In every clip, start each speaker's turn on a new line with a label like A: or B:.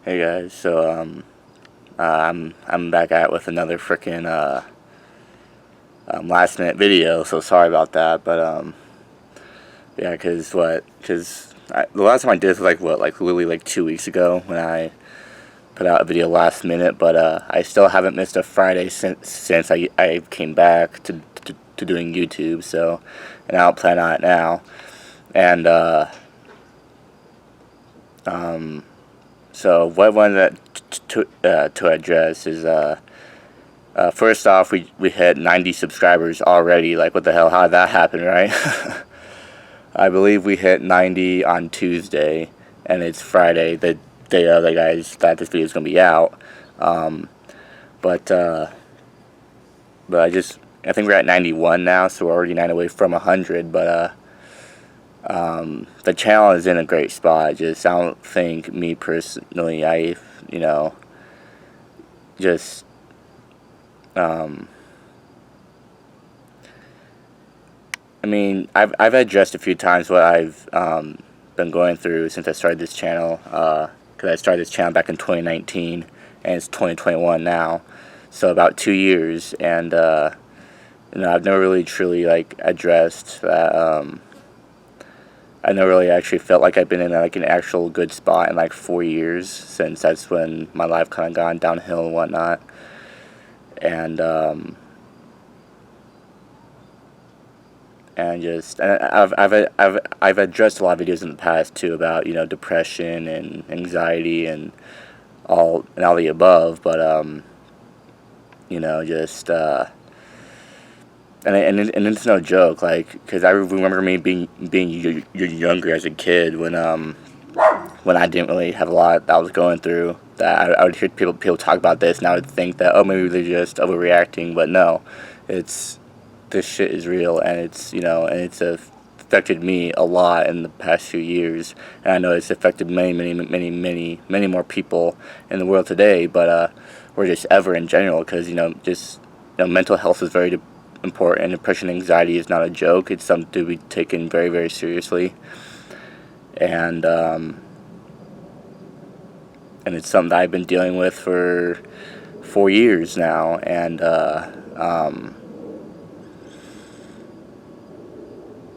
A: Hey guys, I'm back at with another freaking last minute video. So sorry about that, but yeah, cause the last time I did was like literally like 2 weeks ago when I put out a video last minute, but I still haven't missed a Friday since I came back to doing YouTube. So, and I'll plan on it now, and so what I wanted to address is first off, we hit 90 subscribers already. Like, what the hell? How did that happen, right? I believe we hit 90 on Tuesday, and it's Friday, the day of the guys that this video is gonna be out. Um, but I think we're at 91 now, so we're already 9 away from 100. But the channel is in a great spot. I don't think, me personally, you know, just I mean, I've addressed a few times what I've been going through since I started this channel. Because I started this channel back in 2019, and it's 2021 now, so about 2 years. And I've never really truly like addressed that. I never really actually felt like I've been in like an actual good spot in like 4 years, since that's when my life kind of gone downhill and whatnot. And I've addressed a lot of videos in the past too about depression and anxiety and all the above, but just and it's no joke, like, because I remember me being younger as a kid when I didn't really have a lot that I was going through, that I would hear people talk about this, and I would think that, oh, maybe they're just overreacting. But no, it's this shit is real, and it's affected me a lot in the past few years, and I know it's affected many more people in the world today, but or just ever in general, because mental health is very important. Depression, anxiety is not a joke. It's something to be taken very, very seriously, and it's something that I've been dealing with for 4 years now, and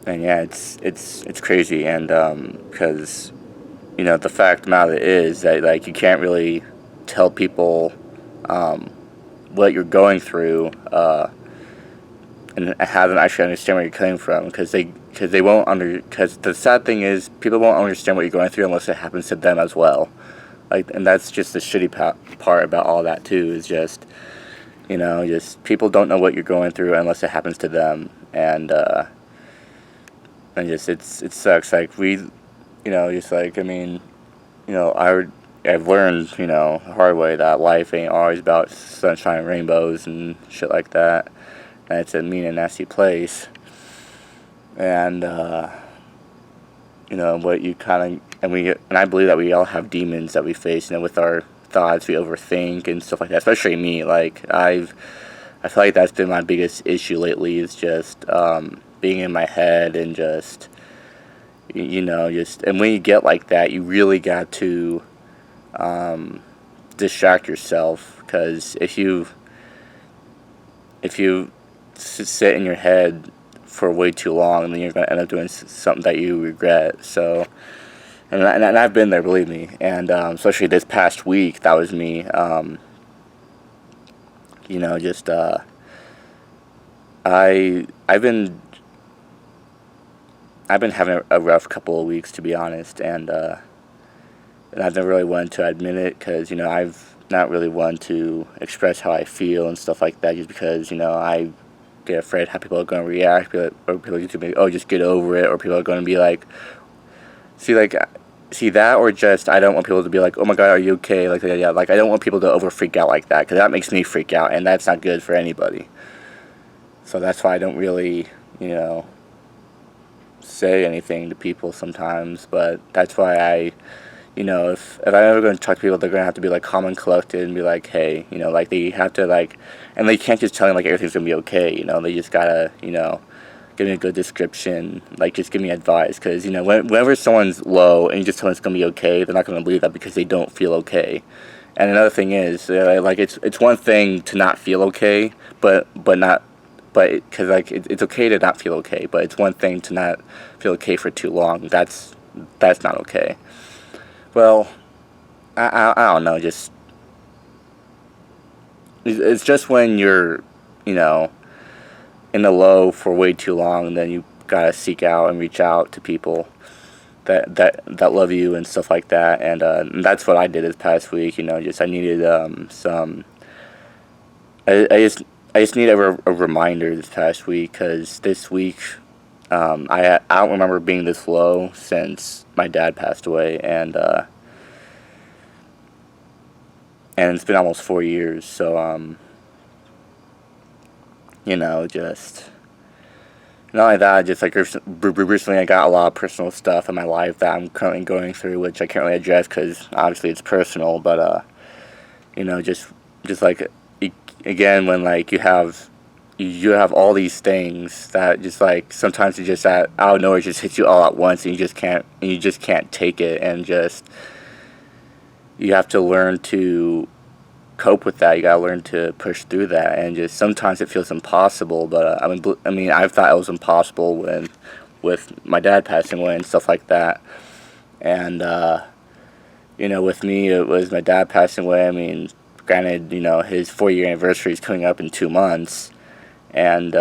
A: yeah, it's crazy, and because the fact of the matter is that, like, you can't really tell people what you're going through and have them actually understand where you're coming from, because they won't because the sad thing is, people won't understand what you're going through unless it happens to them as well. Like, and that's just the shitty part about all that too, is just people don't know what you're going through unless it happens to them, and just it sucks. Like, just like, I mean, I've learned the hard way that life ain't always about sunshine and rainbows and shit like that, and it's a mean and nasty place. And what you kind of, and I believe that we all have demons that we face, with our thoughts. We overthink and stuff like that, especially me. Like, I feel like that's been my biggest issue lately, is just being in my head, and just and when you get like that, you really got to distract yourself, because if you sit in your head for way too long, then you're going to end up doing something that you regret. So, and I've been there, believe me, and especially this past week, that was me. Just I've been having a rough couple of weeks, to be honest, and I've never really wanted to admit it, because I've not really wanted to express how I feel and stuff like that, just because I get afraid how people are going to react, or people are just going to be, oh, just get over it, or people are going to be like, see that, or just, I don't want people to be like, oh my god, are you okay? Like, yeah, like, I don't want people to over freak out like that, because that makes me freak out, and that's not good for anybody. So that's why I don't really, say anything to people sometimes. But that's why if I'm ever going to talk to people, they're going to have to be like calm and collected, and be like, hey, like, they have to, like, and they can't just tell me like everything's going to be okay. They just gotta, give me a good description, like just give me advice, because whenever someone's low and you just tell them it's gonna be okay, they're not gonna believe that because they don't feel okay. And another thing is, like it's one thing to not feel okay, but not, because like it's okay to not feel okay, but it's one thing to not feel okay for too long. That's not okay. Well, I don't know, just it's just when you're, you know, in the low for way too long, then you gotta seek out and reach out to people that love you and stuff like that. And that's what I did this past week. Just I needed some. I just need a reminder this past week, because this week I don't remember being this low since my dad passed away, and it's been almost 4 years. So just not only that, just like recently I got a lot of personal stuff in my life that I'm currently going through, which I can't really address because obviously it's personal. But just like again, when like you have all these things that just like sometimes it just out of nowhere just hits you all at once, and you just can't take it, and just you have to learn to cope with that. You gotta learn to push through that, and just sometimes it feels impossible. But I mean, I've thought it was impossible with my dad passing away and stuff like that. And with me, it was my dad passing away. I mean, granted, his 4-year anniversary is coming up in 2 months, and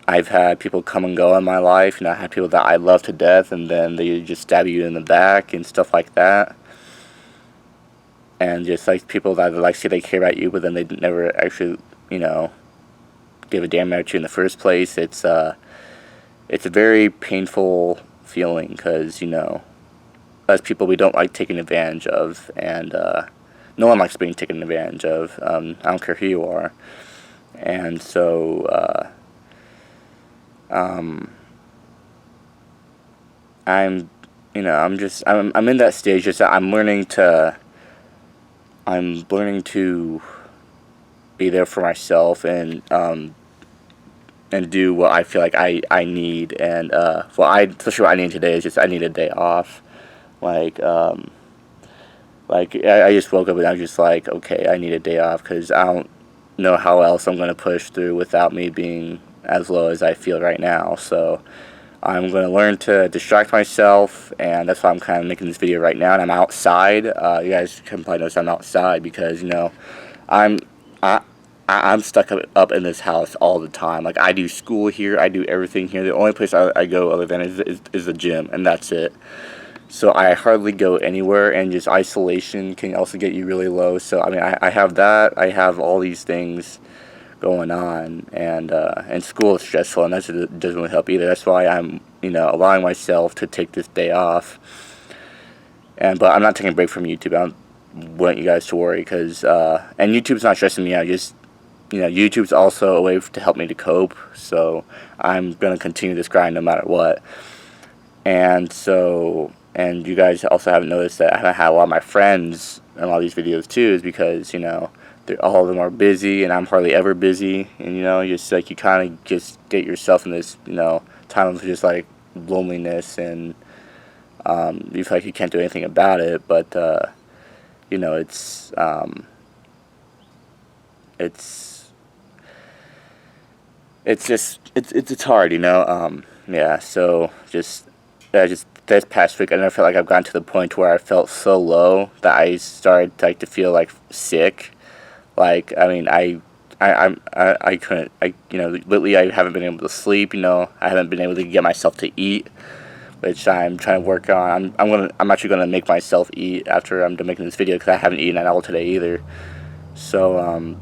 A: I've had people come and go in my life. I had people that I love to death, and then they just stab you in the back and stuff like that. And just like people that like say they care about you, but then they never actually, give a damn about you in the first place. It's a very painful feeling, because as people, we don't like taking advantage of, and no one likes being taken advantage of. I don't care who you are, and so I'm I'm in that stage. Just that I'm learning to be there for myself, and do what I feel like I need. And especially what I need today is just I need a day off. Like I just woke up and I was just like, okay, I need a day off, because I don't know how else I'm gonna push through without me being as low as I feel right now. So I'm going to learn to distract myself, and that's why I'm kind of making this video right now. And I'm outside. You guys can probably notice I'm outside because I'm I'm stuck up in this house all the time. Like, I do school here, I do everything here. The only place I go other than is the gym, and that's it. So I hardly go anywhere, and just isolation can also get you really low. So I mean, I have that. I have all these things going on, and school is stressful, and that doesn't really help either. That's why I'm allowing myself to take this day off. But I'm not taking a break from YouTube. I don't want you guys to worry, because and YouTube's not stressing me out. Just YouTube's also a way to help me to cope. So I'm gonna continue this grind no matter what. And you guys also haven't noticed that I haven't had a lot of my friends in a lot of these videos too, is because all of them are busy, and I'm hardly ever busy, and just like you kind of just get yourself in this time of just like loneliness, and you feel like you can't do anything about it. But it's hard, yeah. So just this past week, I never felt like I've gotten to the point where I felt so low that I started to feel like sick. Like, I mean, I couldn't, lately I haven't been able to sleep. I haven't been able to get myself to eat, which I'm trying to work on. I'm actually gonna make myself eat after I'm done making this video, because I haven't eaten at all today either. So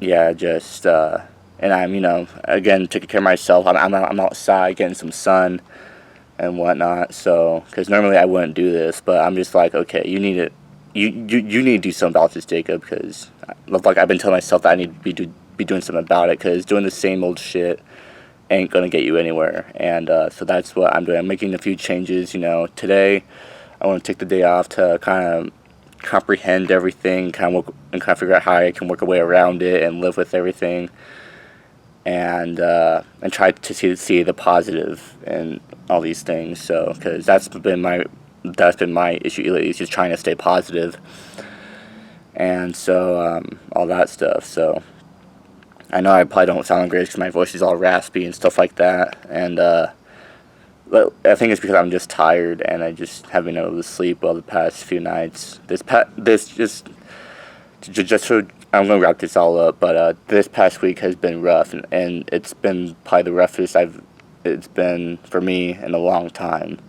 A: yeah, just and I'm again taking care of myself. I'm outside getting some sun and whatnot. So, because normally I wouldn't do this, but I'm just like, okay, you need it. You need to do something about this, Jacob, because like I've been telling myself that I need to be doing something about it, because doing the same old shit ain't gonna get you anywhere. And so that's what I'm doing. I'm making a few changes. Today I want to take the day off to kind of comprehend everything, kind of figure out how I can work a way around it and live with everything. and try to see the positive in all these things. So, because that's been my issue lately, is just trying to stay positive, and so all that stuff. So I know I probably don't sound great because my voice is all raspy and stuff like that, and but I think it's because I'm just tired and I just haven't been able to sleep well the past few nights. Just so I'm gonna wrap this all up, but this past week has been rough, and it's been probably the roughest it's been for me in a long time,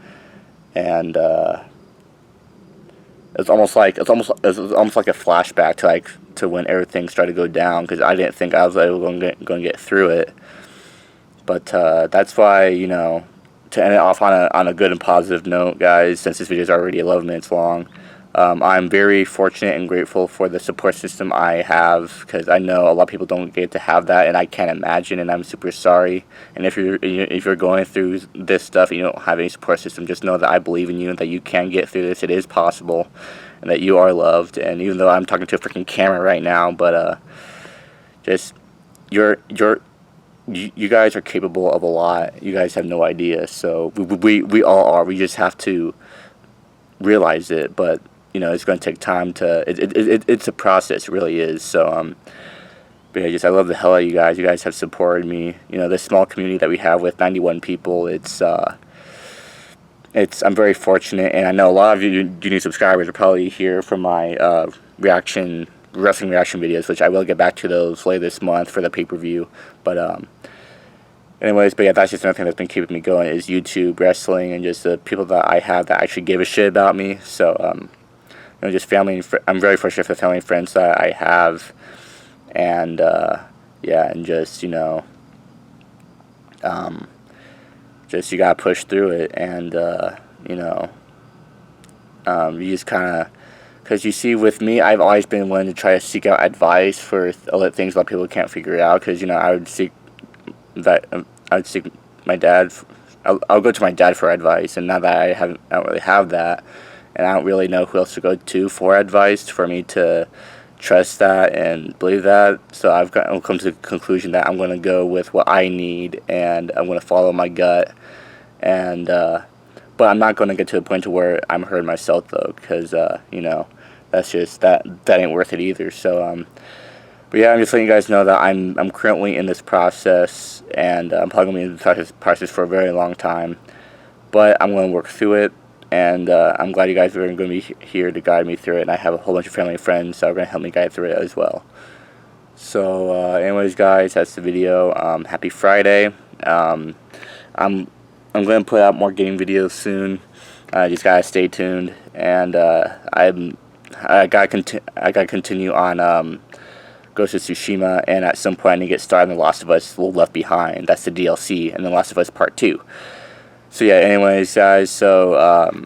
A: and it's almost like a flashback to when everything started to go down, because I didn't think I was going to get through it, but that's why, to end it off on a good and positive note, guys, since this video is already 11 minutes long. I'm very fortunate and grateful for the support system I have, because I know a lot of people don't get to have that, and I can't imagine, and I'm super sorry. And if you're going through this stuff and you don't have any support system, just know that I believe in you and that you can get through this. It is possible, and that you are loved. And even though I'm talking to a freaking camera right now, but just you guys are capable of a lot. You guys have no idea. So we all are. We just have to realize it, but it's going to take time to. It's a process. It really is. So but yeah, I love the hell out of you guys. You guys have supported me. This small community that we have with 91 people. I'm very fortunate, and I know a lot of you new subscribers are probably here from my wrestling reaction videos, which I will get back to those later this month for the pay-per-view. But anyways, but yeah, that's just another thing that's been keeping me going, is YouTube, wrestling, and just the people that I have that actually give a shit about me. So just family and I'm very fortunate for the family and friends that I have, and yeah, and just just you gotta push through it, and you just kind of, because you see, with me, I've always been willing to try to seek out advice for other things a lot of people can't figure out, because I would seek my dad. I'll go to my dad for advice, and now that I don't really have that, and I don't really know who else to go to for advice for me to trust that and believe that. So I've come to the conclusion that I'm going to go with what I need, and I'm going to follow my gut, and but I'm not going to get to a point to where I'm hurting myself, though, because that's just that ain't worth it either. So but yeah, I'm just letting you guys know that I'm currently in this process, and I'm probably going to be in this process for a very long time, but I'm going to work through it, and I'm glad you guys are going to be here to guide me through it, and I have a whole bunch of family and friends that are going to help me guide through it as well. So anyways, guys, that's the video. Happy Friday. I'm going to put out more gaming videos soon. Just gotta stay tuned, and I gotta continue on Ghost of Tsushima, and at some point I need to get started on The Last of Us Left Behind. That's the DLC, and The Last of Us Part 2. So yeah, anyways, guys, so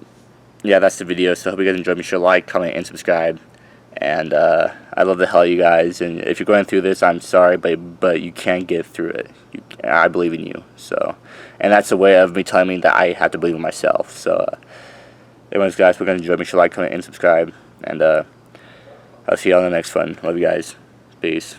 A: yeah, that's the video. So I hope you guys enjoyed. Make sure to like, comment, and subscribe. And I love the hell out of you guys. And if you're going through this, I'm sorry, but you can get through it. I believe in you. So, and that's a way of me telling me that I have to believe in myself. So anyways, guys, we're going to enjoy. Make sure to like, comment, and subscribe. And I'll see you on the next one. Love you guys. Peace.